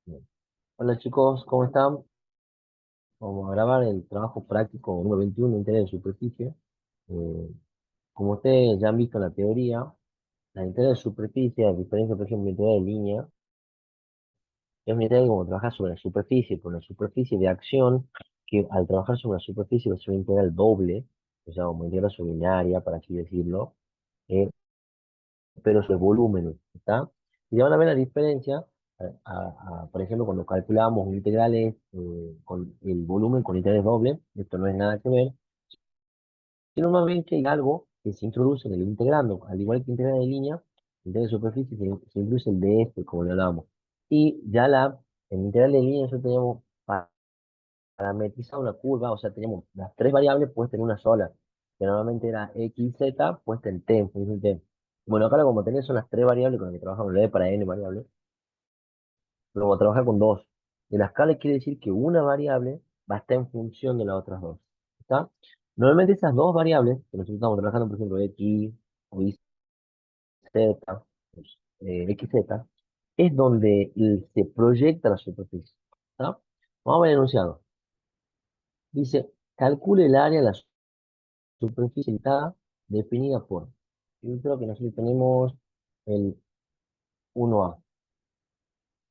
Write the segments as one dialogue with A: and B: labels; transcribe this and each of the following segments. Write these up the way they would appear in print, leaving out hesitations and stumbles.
A: Bien. Hola chicos, ¿cómo están? Vamos a grabar el trabajo práctico número 21 de integral de superficie. Eh, Como ustedes ya han visto en la teoría, la integral de superficie, a diferencia, por ejemplo, de la integral de línea, es una integral como trabajar sobre la superficie, por una superficie de acción, que al trabajar sobre la superficie va a ser una integral doble, o sea, como integral sobre un área, para así decirlo, eh, pero sobre volúmenes, ¿está? Y ya van a ver la diferencia, por ejemplo, cuando calculamos integrales con el volumen con integrales dobles, esto no es nada que ver, sino más bien que hay algo que se introduce en el integrando, al igual que integral de línea, integral de superficie, se introduce el df, como le hablábamos. Y ya en integral de línea nosotros teníamos parametrizado una curva, o sea, teníamos las tres variables puestas en una sola, que normalmente era x, z, puesta en t, en función de t. Bueno, acá como tenés son las tres variables con las que trabajamos, la para n variables, pero vamos a trabajar con dos. De la escala quiere decir que una variable va a estar en función de las otras dos. ¿Está? Normalmente esas dos variables, que nosotros estamos trabajando, por ejemplo, x o y, z, pues, x, z, es donde se proyecta la superficie. ¿Está? Vamos a ver el enunciado. Dice, calcule el área de la superficie limitada definida por. Yo creo que nosotros tenemos el 1A.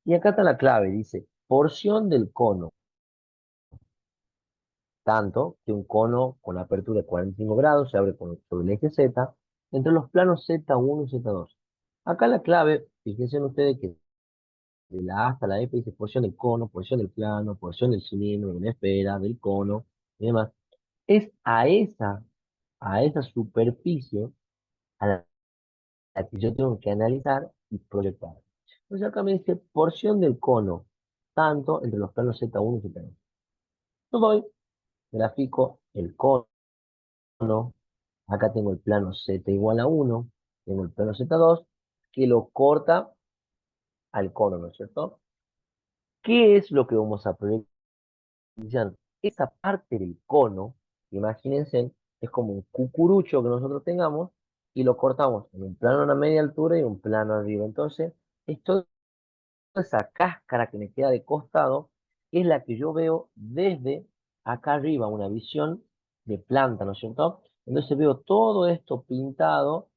A: Y acá está la clave, dice, porción del cono, tanto que un cono con apertura de 45 grados se abre sobre el eje Z entre los planos Z1 y Z2. Acá la clave, fíjense ustedes que de la A hasta la F dice porción del cono, porción del plano, porción del cilindro, de la esfera, del cono y demás. Es a esa superficie a la que yo tengo que analizar y proyectar. Entonces acá me dice porción del cono, tanto entre los planos Z1 y Z2. Yo voy, grafico el cono. Acá tengo el plano Z igual a 1, tengo el plano Z2, que lo corta al cono, ¿no es cierto? ¿Qué es lo que vamos a proyectar? Esa parte del cono, imagínense, es como un cucurucho que nosotros tengamos y lo cortamos en un plano a una media altura y un plano arriba. Entonces, esto, esa cáscara que me queda de costado es la que yo veo desde acá arriba, una visión de planta, ¿no es cierto? Entonces veo todo esto pintado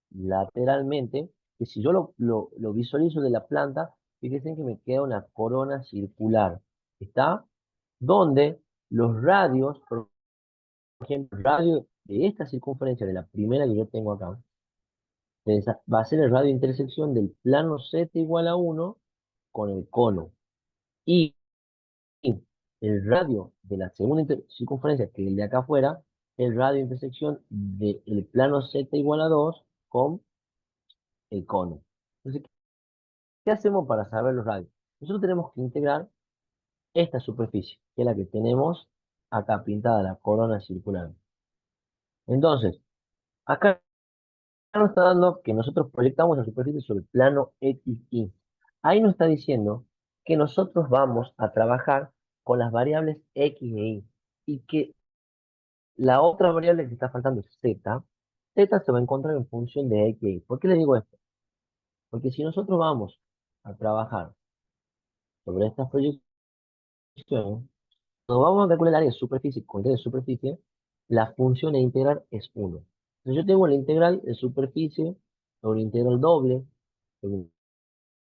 A: lateralmente, que si yo lo visualizo de la planta, fíjense que me queda una corona circular, ¿está? Donde los radios, por ejemplo, el radio de esta circunferencia, de la primera que yo tengo acá, va a ser el radio de intersección del plano Z igual a 1 con el cono. Y el radio de la segunda circunferencia, que es el de acá afuera, el radio de intersección del plano Z igual a 2 con el cono. Entonces, ¿qué hacemos para saber los radios? Nosotros tenemos que integrar esta superficie, que es la que tenemos acá pintada, la corona circular. Entonces, acá nos está dando que nosotros proyectamos la superficie sobre el plano XY. Ahí nos está diciendo que nosotros vamos a trabajar con las variables X e Y y que la otra variable que está faltando es Z. Z se va a encontrar en función de X e Y. ¿Por qué le digo esto? Porque si nosotros vamos a trabajar sobre estas proyecciones, cuando vamos a calcular el área de superficie con área de superficie, la función de integral es 1. Entonces yo tengo la integral de superficie sobre integral doble, sobre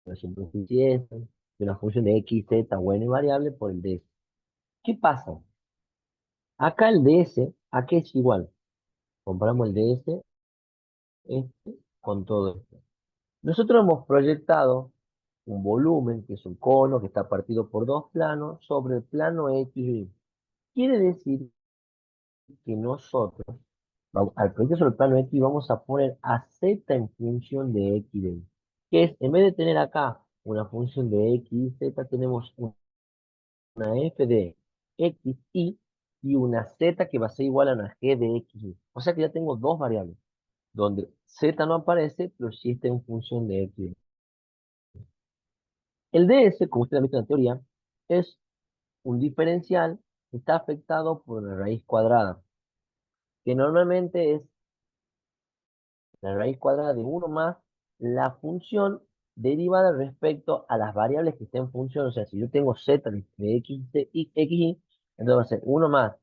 A: la superficie S, de una función de x, z o n variable por el ds. ¿Qué pasa? Acá el ds, ¿a qué es igual? Comparamos el ds este con todo esto. Nosotros hemos proyectado un volumen, que es un cono, que está partido por dos planos, sobre el plano x y. Quiere decir que nosotros, al proyecto sobre el plano X, vamos a poner a Z en función de X de Y. Que es, en vez de tener acá una función de X y Z, tenemos una F de X y una Z que va a ser igual a una G de X y. O sea que ya tengo dos variables, donde Z no aparece, pero sí está en función de X y. El DS, como usted ha visto en la teoría, es un diferencial que está afectado por una raíz cuadrada, que normalmente es la raíz cuadrada de 1 más la función derivada respecto a las variables que estén en función. O sea, si yo tengo z de x, y, entonces va a ser 1 más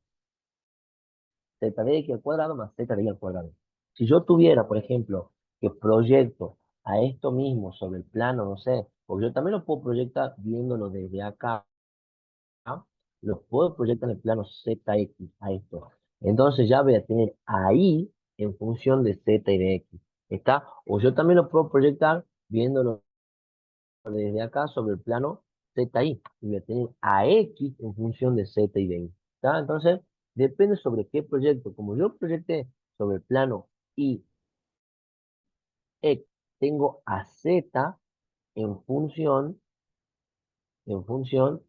A: z de x al cuadrado más z de y al cuadrado. Si yo tuviera, por ejemplo, que proyecto a esto mismo sobre el plano, no sé, porque yo también lo puedo proyectar viéndolo desde acá, lo puedo proyectar en el plano zx a esto. Entonces ya voy a tener ahí en función de z y de x. ¿Está? O yo también lo puedo proyectar viéndolo desde acá sobre el plano ZI. Y voy a tener a X en función de Z y de Y. ¿Está? Entonces, depende sobre qué proyecto. Como yo proyecté sobre el plano Y, X, tengo a Z en función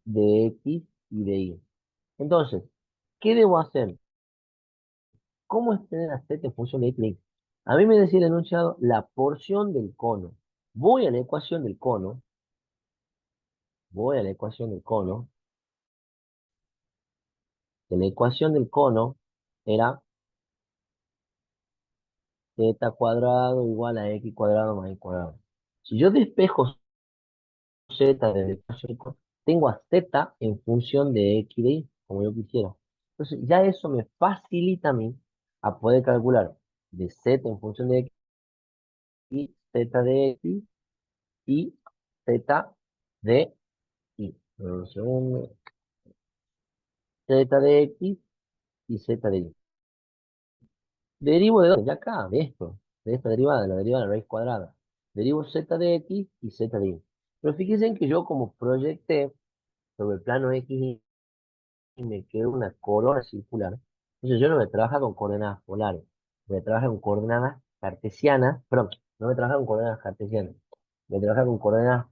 A: de X y de Y. Entonces, ¿qué debo hacer? ¿Cómo es tener a Z en función de X y de Y? A mí me decía el enunciado la porción del cono. Voy a la ecuación del cono, voy a la ecuación del cono, que la ecuación del cono era z cuadrado igual a x cuadrado más y cuadrado. Si yo despejo z de la ecuación del cono, tengo a z en función de x de y, como yo quisiera. Entonces, ya eso me facilita a mí a poder calcular de z en función de x y z de x y z de y. Un segundo. Z de x y z de y. Derivo de dónde? De acá, de esto, de esta derivada, de la derivada de la raíz cuadrada. Derivo z de x y z de y. Pero fíjense que yo como proyecté sobre el plano x y me quedó una corona circular. Entonces yo no me trabajo con coordenadas polares, me trabajo con coordenadas cartesianas, perdón, no me trabajo con coordenadas cartesianas, me trabajo con coordenadas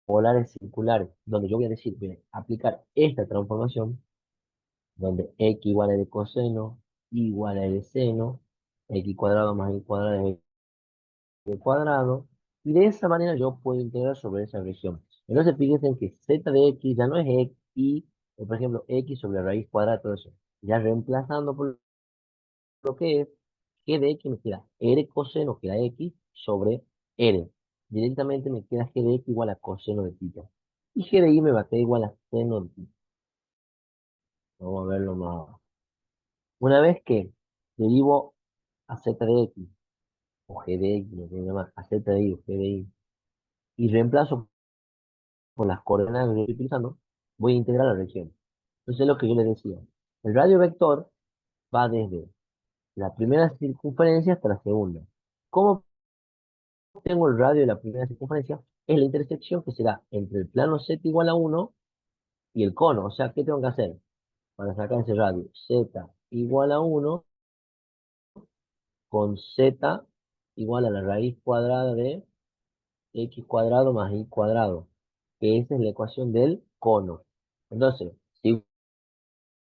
A: polares circulares, donde yo voy a decir, voy a aplicar esta transformación, donde x igual a l coseno, y igual a l seno, x cuadrado más y cuadrado es al cuadrado, y de esa manera yo puedo integrar sobre esa región. Entonces fíjense que z de x ya no es x, y, por ejemplo, x sobre la raíz cuadrada, todo eso. Ya reemplazando por lo que es g de x me queda r coseno que da x sobre r. Directamente me queda g de x igual a coseno de θ. Y g de y me va a quedar igual a seno de θ. Vamos a verlo más. Una vez que derivo a z de x, o g de x, lo que se llama a z de y o g de y reemplazo por las coordenadas que yo estoy utilizando, voy a integrar la región. Entonces es lo que yo les decía. El radio vector va desde la primera circunferencia hasta la segunda. ¿Cómo tengo el radio de la primera circunferencia? Es la intersección que será entre el plano z igual a 1 y el cono. O sea, ¿qué tengo que hacer? Para sacar ese radio, z igual a 1 con z igual a la raíz cuadrada de x cuadrado más y cuadrado, que esa es la ecuación del cono. Entonces, si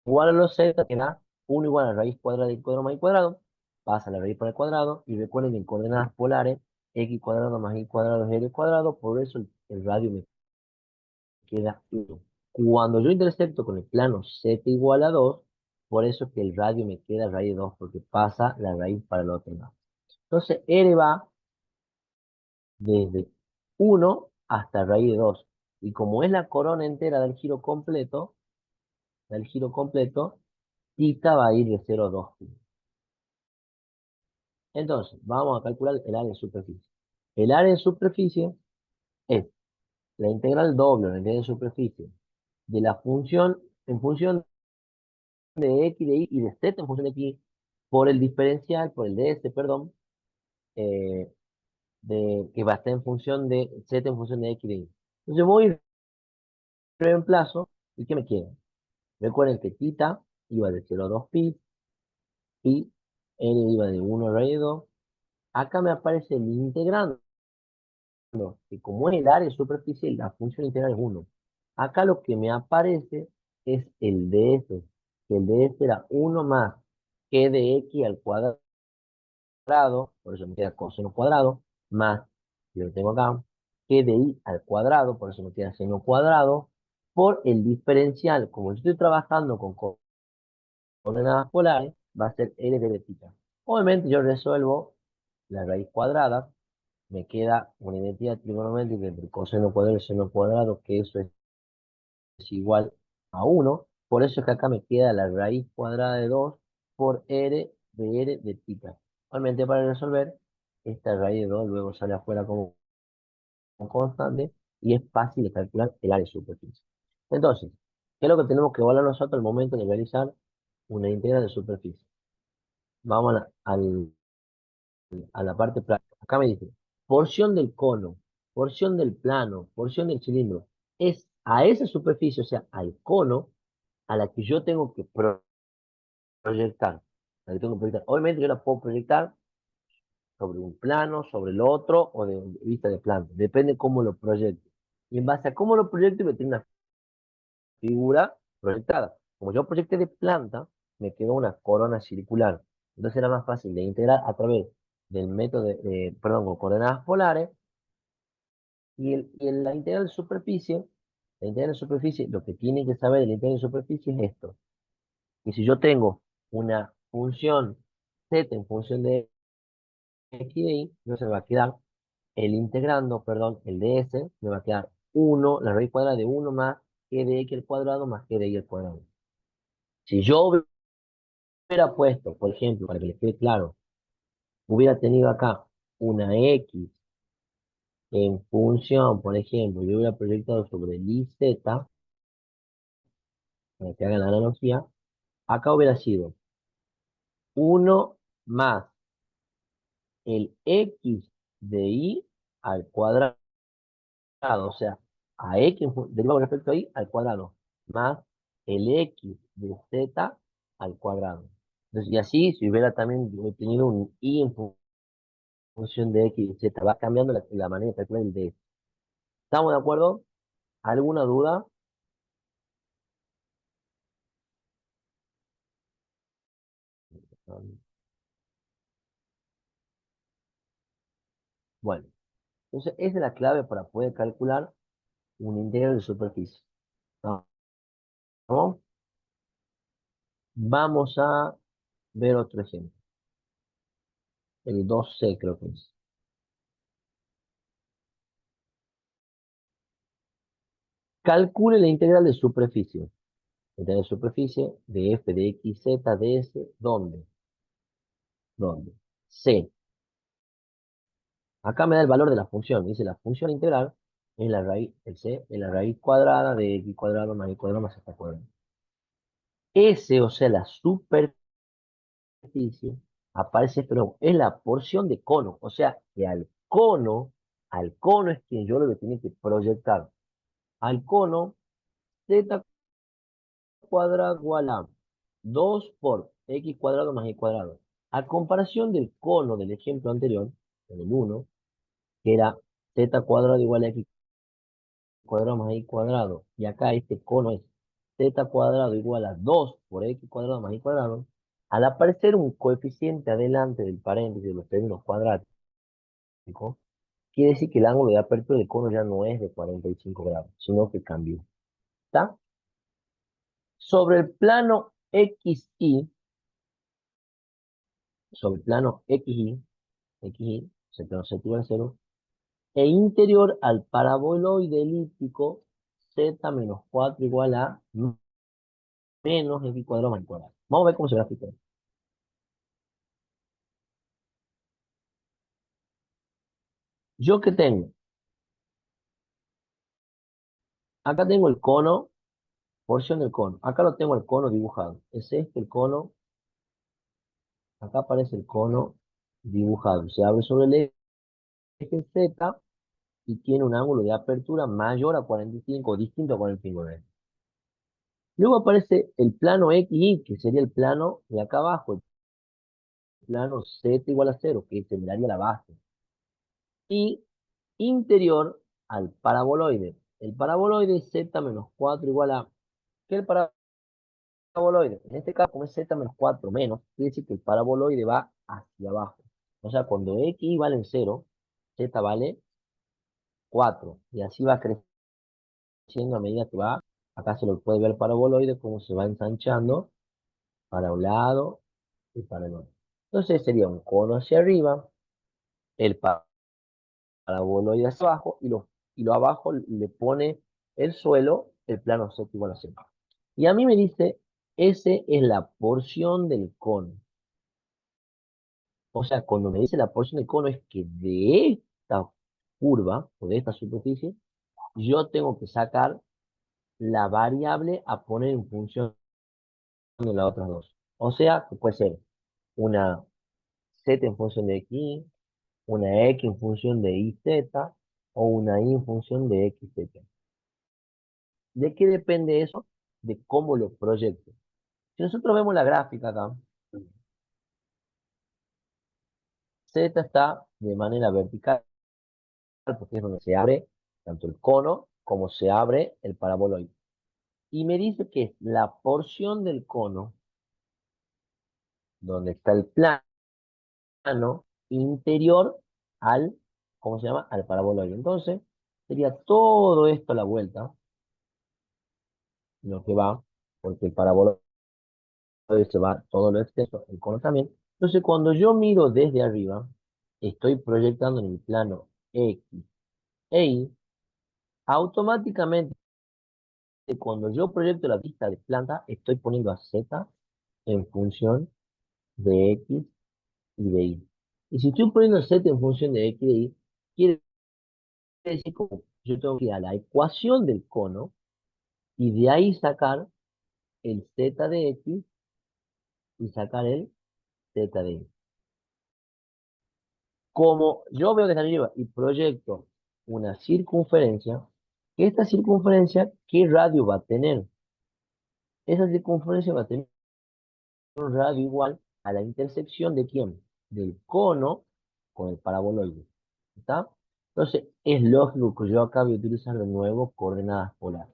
A: igual a los z, que da 1 igual a la raíz cuadrada de y cuadrado más y cuadrado, pasa la raíz por el cuadrado, y recuerden que en coordenadas polares, x cuadrado más y cuadrado es l cuadrado, por eso el radio me queda 1. Cuando yo intersecto con el plano z igual a 2, por eso es que el radio me queda raíz de 2, porque pasa la raíz para el otro lado. Entonces, r va desde 1 hasta raíz de 2. Y como es la corona entera del giro completo, θ va a ir de 0 a 2. Entonces, vamos a calcular el área de superficie. El área de superficie es la integral doble, la integral de superficie, de la función en función de x, de y de z en función de x, por el diferencial, por el ds, perdón, eh, que va a estar en función de z en función de x, de y. Entonces voy, reemplazo, ¿y qué me queda? Recuerden que θ iba de 0 a 2 pi, n iba de 1 a raíz de 2. Acá me aparece el integrando, que como es el área superficial, la función integral es 1. Acá lo que me aparece es el ds, que el ds era 1 más g de x al cuadrado, por eso me queda coseno cuadrado, más, yo lo tengo acá, g de y al cuadrado, por eso me queda seno cuadrado, por el diferencial, como yo estoy trabajando con coordenadas polares, va a ser L de θ. Obviamente yo resuelvo la raíz cuadrada, me queda una identidad trigonométrica entre coseno cuadrado y seno cuadrado, que eso es igual a 1. Por eso es que acá me queda la raíz cuadrada de 2 por r de theta. Igualmente para resolver, esta raíz de 2 luego sale afuera como constante y es fácil de calcular el área de superficie. Entonces, ¿qué es lo que tenemos que evaluar nosotros al momento de realizar una integral de superficie? Vamos a la parte práctica. Acá me dice, porción del cono, porción del plano, porción del cilindro. Es a esa superficie, o sea, al cono, a la que yo tengo que proyectar. La que tengo que proyectar. Obviamente yo la puedo proyectar sobre un plano, sobre el otro, o de vista de plano. Depende cómo lo proyecte. Y en base a cómo lo proyecte, me tiene una figura proyectada. Como yo proyecté de planta, me quedó una corona circular. Entonces era más fácil de integrar a través del método perdón, con coordenadas polares. Y en la integral de superficie, lo que tiene que saber de la integral de superficie es esto. Que si yo tengo una función z en función de x y y, entonces me va a quedar el integrando, perdón, el ds, me va a quedar 1, la raíz cuadrada de 1 más g de x al cuadrado más g de y al cuadrado. Si yo hubiera puesto, por ejemplo, para que les quede claro, hubiera tenido acá una x en función, por ejemplo, yo hubiera proyectado sobre el iz, para que hagan la analogía, acá hubiera sido 1 más el x de y al cuadrado, o sea, a x derivado respecto a y al cuadrado, más el x de z al cuadrado. Entonces, y así, si hubiera también tenido un y en función de x y z, va cambiando la manera de calcular el d. ¿Estamos de acuerdo? ¿Alguna duda? Bueno, entonces esa es la clave para poder calcular un integral de superficie. ¿No? Vamos a ver otro ejemplo. El 2C creo que es. Calcule la integral de superficie. Integral de superficie de f de x, z, ds, ¿dónde? ¿Dónde? C. Acá me da el valor de la función. Dice la función integral es la raíz, el c, es la raíz cuadrada de x cuadrado más y cuadrado más z cuadrado. S, o sea, la superficie, aparece, pero es la porción de cono. O sea, que al cono es quien yo lo que tiene que proyectar. Al cono, z cuadrado igual a 2 por x cuadrado más y cuadrado. A comparación del cono del ejemplo anterior, en el 1, que era z cuadrado igual a x cuadrado más y cuadrado, y acá este cono es z cuadrado igual a 2 por x cuadrado más y cuadrado, al aparecer un coeficiente adelante del paréntesis de los términos cuadráticos, quiere decir que el ángulo de apertura del cono ya no es de 45 grados, sino que cambió. ¿Está? Sobre el plano XY, sobre el plano XY, se plano z igual a 0, e interior al paraboloide elíptico z menos 4 igual a menos x cuadrado más y cuadrado. Vamos a ver cómo se grafica. ¿Yo qué tengo? Acá tengo el cono, porción del cono. Acá lo tengo el cono dibujado. Es este el cono. Acá aparece el cono dibujado. Se abre sobre el eje Z y tiene un ángulo de apertura mayor a 45, o distinto a 45 grados. Luego aparece el plano XY, que sería el plano de acá abajo, el plano Z igual a 0, que se miraría la base. Y interior al paraboloide. El paraboloide es Z menos 4 igual a... ¿Qué es el paraboloide? En este caso, como es Z menos 4 menos, quiere decir que el paraboloide va hacia abajo. O sea, cuando X vale 0, Z vale 4. Y así va creciendo a medida que va. Acá se lo puede ver el paraboloide, cómo se va ensanchando para un lado y para el otro. Entonces sería un cono hacia arriba, el paraboloide hacia abajo y lo abajo le pone el suelo, el plano Z igual a cero. Y a mí me dice, S es la porción del cono. O sea, cuando me dice la porción del cono es que de esta curva o de esta superficie, yo tengo que sacar la variable a poner en función de las otras dos. O sea, que puede ser una Z en función de X, una X en función de YZ o una Y en función de XZ. ¿De qué depende eso? De cómo lo proyecto. Si nosotros vemos la gráfica acá, Z está de manera vertical, porque es donde se abre tanto el cono como se abre el paraboloide. Y me dice que es la porción del cono donde está el plano interior al, ¿cómo se llama? Al paraboloide. Entonces, sería todo esto a la vuelta, lo que va, porque el paraboloide se va todo lo extenso, el cono también. Entonces, cuando yo miro desde arriba, estoy proyectando en el plano X e Y, automáticamente cuando yo proyecto la pista de planta, estoy poniendo a Z en función de X y de Y. Y si estoy poniendo Z en función de X y de Y, quiere decir que yo tengo que ir a la ecuación del cono y de ahí sacar el Z de X y sacar el Z de Y. Como yo veo desde arriba y proyecto una circunferencia, esta circunferencia, ¿qué radio va a tener? Esa circunferencia va a tener un radio igual a la intersección de quién? Del cono con el paraboloide. ¿Está? Entonces, es lógico que yo acá voy a utilizar de nuevo coordenadas polares.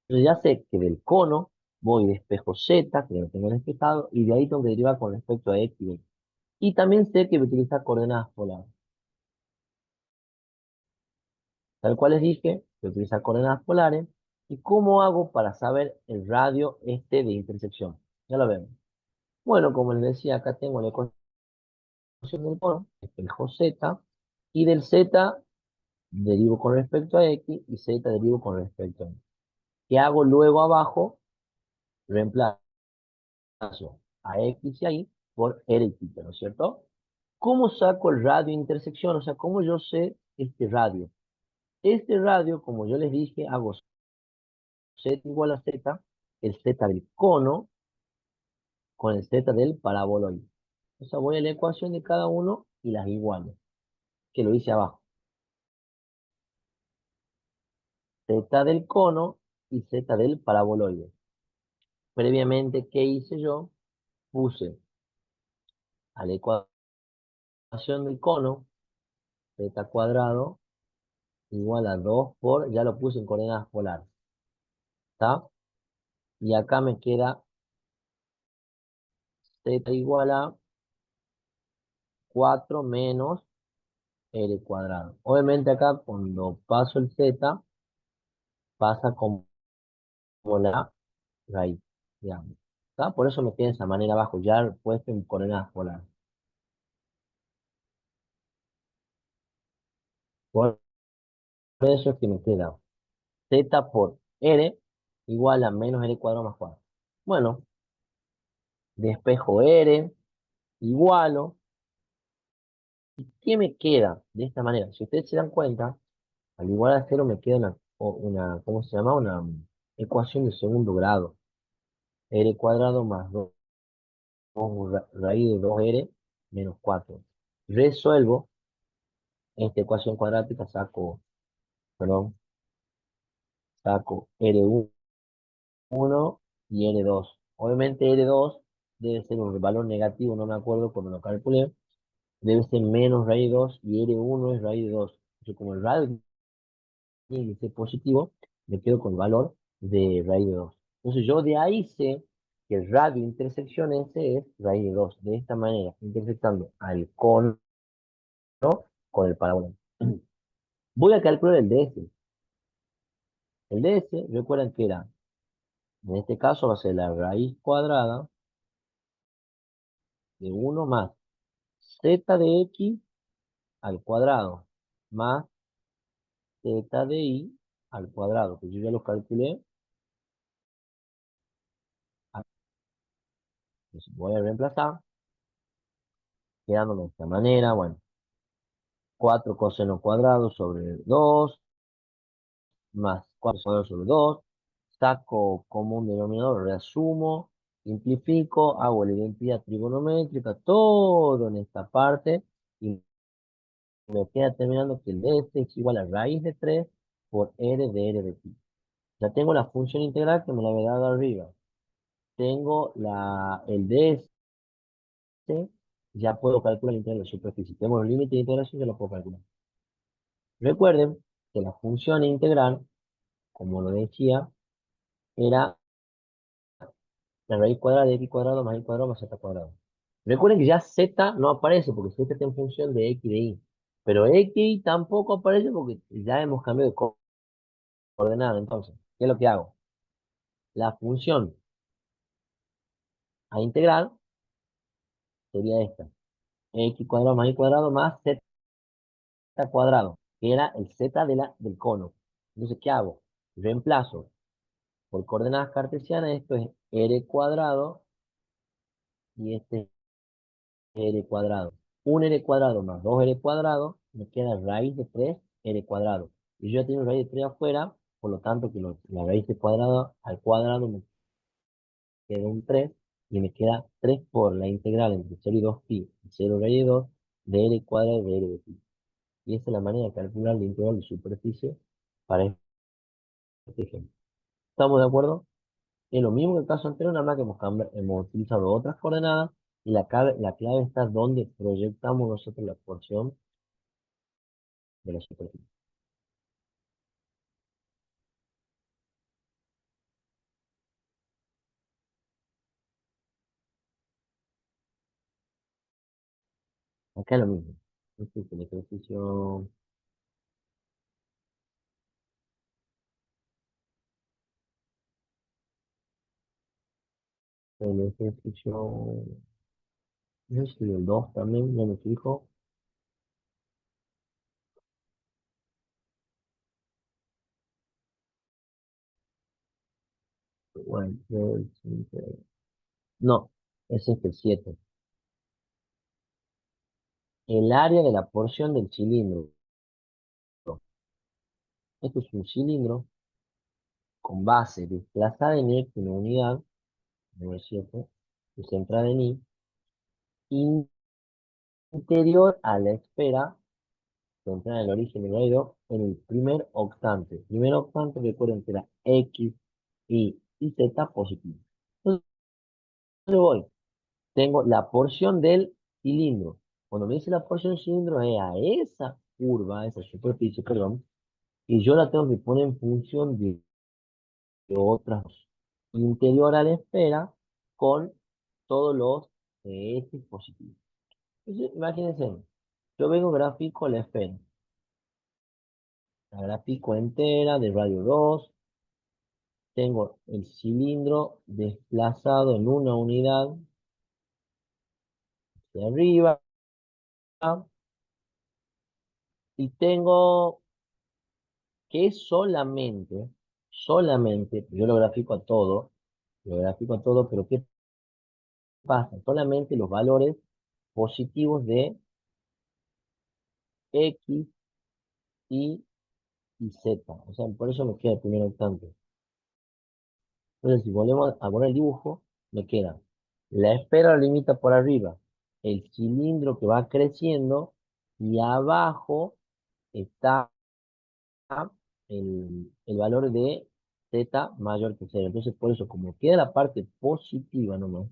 A: Entonces ya sé que del cono voy de espejo Z, que lo tengo despejado, y de ahí tengo que derivar con respecto a X y Y. Y también sé que voy a utilizar coordenadas polares. Tal cual les dije, voy a utilizar coordenadas polares. ¿Y cómo hago para saber el radio este de intersección? Ya lo vemos. Bueno, como les decía, acá tengo la ecuación del cono, espejo Z, y del Z derivo con respecto a X y Z derivo con respecto a Y. ¿Qué hago luego abajo? Reemplazo a X y a Y por R, ¿no es cierto? ¿Cómo saco el radio de intersección? O sea, ¿cómo yo sé este radio? Este radio, como yo les dije, hago Z igual a Z, el Z del cono con el Z del paraboloide. O sea, voy a la ecuación de cada uno y las igualo, que lo hice abajo. Z del cono y Z del paraboloide. Previamente, ¿qué hice yo? Puse a la ecuación del cono, Z cuadrado, igual a 2 por, ya lo puse en coordenadas polares, ¿está? Y acá me queda Z igual a 4 menos L cuadrado. Obviamente acá cuando paso el Z, pasa como la raíz, digamos. ¿Está? Por eso me queda de esa manera abajo, ya puesto en coordenadas polares. Por eso es que me queda Z por R igual a menos L cuadrado más 4. Bueno, despejo R, igualo. ¿Y qué me queda de esta manera? Si ustedes se dan cuenta, al igual a cero me queda ¿cómo se llama? Una ecuación de segundo grado. R cuadrado más 2 raíz de 2R menos 4. Resuelvo esta ecuación cuadrática, perdón, saco R1 y R2. Obviamente R2 debe ser un valor negativo, no me acuerdo cuando lo calculé. Debe ser menos raíz de 2 y R1 es raíz de 2. Entonces, como el radio tiene que ser positivo, me quedo con el valor de raíz de 2. Entonces yo de ahí sé que el radio de intersección ese es raíz de 2. De esta manera, intersectando al cono con el parábola. Voy a calcular el DS. El DS, recuerden que era, en este caso va a ser la raíz cuadrada de 1 más z de x al cuadrado más zeta de i al cuadrado, que yo ya lo calculé. Entonces voy a reemplazar, quedándome de esta manera. Bueno, 4 coseno cuadrado sobre 2 más 4 cuadrado sobre 2. Saco como un denominador, reasumo, simplifico, hago la identidad trigonométrica, todo en esta parte, y me queda terminando que el ds es igual a raíz de 3 por r de pi. Ya tengo la función integral que me la había dado arriba. Tengo el ds, ya puedo calcular la integral de superficie. Tengo el límite de integración, ya lo puedo calcular. Recuerden que la función integral, como lo decía, era la raíz cuadrada de x cuadrado más z cuadrado. Recuerden que ya z no aparece porque z está en función de x de y. Pero x tampoco aparece porque ya hemos cambiado de coordenada. Entonces, ¿qué es lo que hago? La función a integral sería esta. X cuadrado más y cuadrado más z cuadrado, que era el z del cono. Entonces, ¿qué hago? Reemplazo por coordenadas cartesianas, esto es r cuadrado y este es r cuadrado. Un r cuadrado más 2r cuadrado me queda raíz de 3r cuadrado. Y yo ya tengo raíz de 3 afuera, por lo tanto que la raíz de cuadrado al cuadrado me queda un 3 y me queda 3 por la integral entre 0 y 2 pi, 0 raíz de 2 de r cuadrado de r de pi. Y esa es la manera de calcular la integral de superficie para este ejemplo. ¿Estamos de acuerdo? Es lo mismo que el caso anterior, nada más que hemos utilizado otras coordenadas y la clave está donde proyectamos nosotros la porción de la superficie. Acá es lo mismo. Este es el ejercicio, no sé si el 2 también, ya me fijo. Bueno, no, es el 7. El área de la porción del cilindro. Esto es un cilindro con base desplazada en X una unidad, número 7, y centrada en Y, interior a la esfera, centrada en el origen del radio, en el primer octante. Primer octante, recuerden que era X, y Z positivo. Entonces voy, tengo la porción del cilindro. Cuando me dice la porción del cilindro es a esa curva, a esa superficie, perdón, y yo la tengo que poner en función de otras interior a la esfera con todos los X positivos. Entonces, imagínense, yo vengo gráfico la esfera, la gráfico entera de radio 2, tengo el cilindro desplazado en una unidad de arriba, y tengo que solamente, yo lo grafico a todo, pero ¿qué pasa? Solamente los valores positivos de X, Y y Z. O sea, por eso me queda el primer octante. Entonces, si volvemos a poner el dibujo, me queda la esfera limita por arriba, el cilindro que va creciendo, y abajo está el valor de Z mayor que cero. Entonces, por eso, como queda la parte positiva nomás,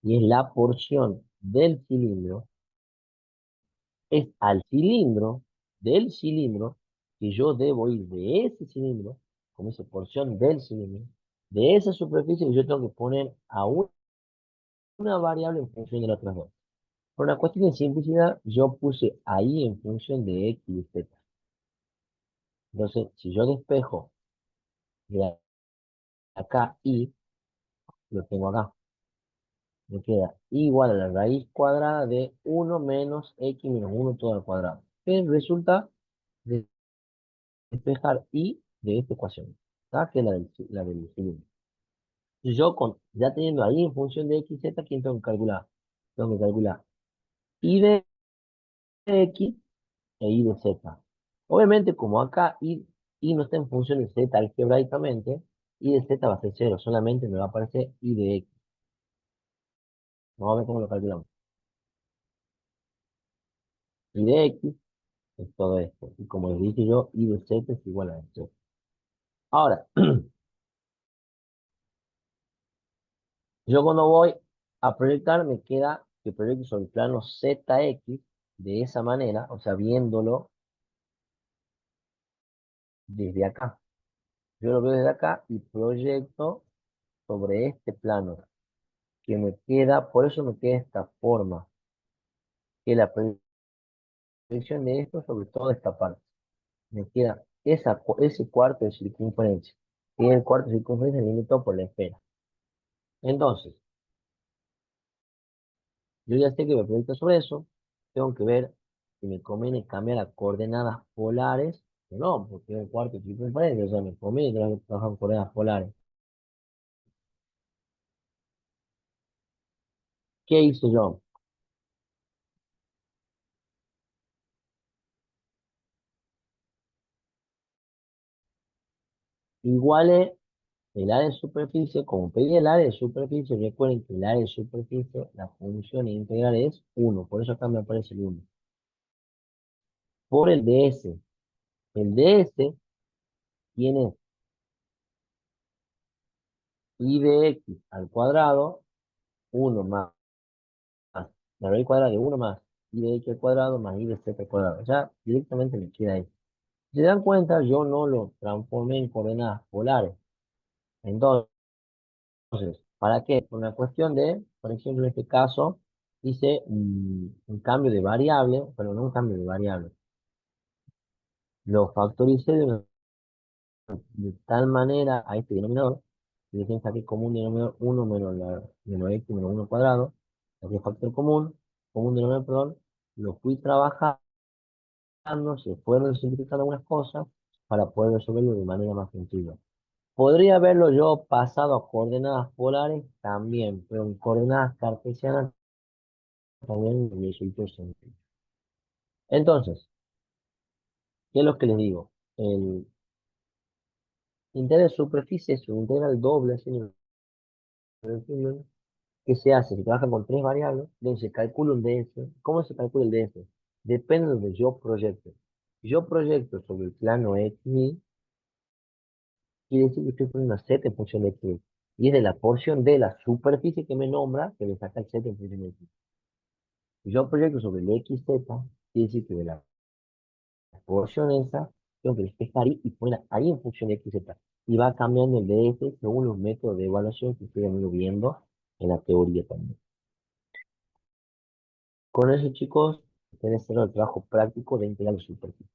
A: y es la porción del cilindro, es al cilindro, del cilindro, que yo debo ir de ese cilindro, como esa porción del cilindro, de esa superficie que yo tengo que poner a una variable en función de las otras dos. Por una cuestión de simplicidad, yo puse ahí en función de x y z. Entonces, si yo despejo de acá y lo tengo acá. Me queda igual a la raíz cuadrada de uno menos x menos uno todo al cuadrado. Que resulta de despejar y de esta ecuación, ¿tá? Que es la del cilindro. Ya teniendo ahí en función de x, z, ¿quién tengo que calcular? Tengo que calcular y de x e y de z. Obviamente, como acá y no está en función de z algebraicamente, y de z va a ser cero, solamente me va a aparecer y de x. Vamos a ver cómo lo calculamos. Y de x es todo esto. Y como les dije yo, y de z es igual a esto. Ahora, yo cuando voy a proyectar, me queda que proyecto sobre el plano ZX de esa manera, o sea, viéndolo desde acá. Yo lo veo desde acá y proyecto sobre este plano, que me queda, por eso me queda esta forma, que la proyección de esto sobre toda esta parte. Me queda ese cuarto de circunferencia. Y el cuarto de circunferencia limitado por la esfera. Entonces, yo ya sé que me proyecto sobre eso. Tengo que ver si me conviene cambiar las coordenadas polares o no, porque es el cuarto de circunferencia, o sea, me conviene trabajar con coordenadas polares. ¿Qué hice yo? Igualé el área de superficie, como pedí el área de superficie, recuerden que el área de superficie, la función integral es uno, por eso acá me aparece el uno. Por el ds. El ds tiene I de x al cuadrado, uno más la raíz cuadrada de uno más I de x al cuadrado más I de z al cuadrado. Ya directamente me queda ahí. Si se dan cuenta, yo no lo transformé en coordenadas polares. Entonces, ¿para qué? Por una cuestión de, por ejemplo, en este caso, hice un cambio de variable, pero no un cambio de variable. Lo factoricé de tal manera a este denominador, que dicen saqué como un denominador uno menos x menos uno cuadrado, saqué factor común denominador, perdón, lo fui trabajando, se fueron simplificando algunas cosas para poder resolverlo de manera más sencilla. Podría haberlo yo pasado a coordenadas polares también, pero en coordenadas cartesianas también me resultó sencillo. Entonces, ¿qué es lo que les digo? El integral de superficie es un integral doble, así ¿qué se hace? Se trabaja con tres variables, donde se calcula un DS. ¿Cómo se calcula el DS? Depende de donde yo proyecto. Si yo proyecto sobre el plano X, quiere decir que estoy poniendo una Z en función de X. Y es de la porción de la superficie que me nombra que me saca el Z en función de X. Si yo proyecto sobre el XZ, quiere decir que de la porción esa, tengo que despejar y poner ahí en función de XZ. Y va cambiando el DS según los métodos de evaluación que estoy viendo en la teoría también. Con eso, chicos, ustedes hicieron el trabajo práctico de integral de superficie.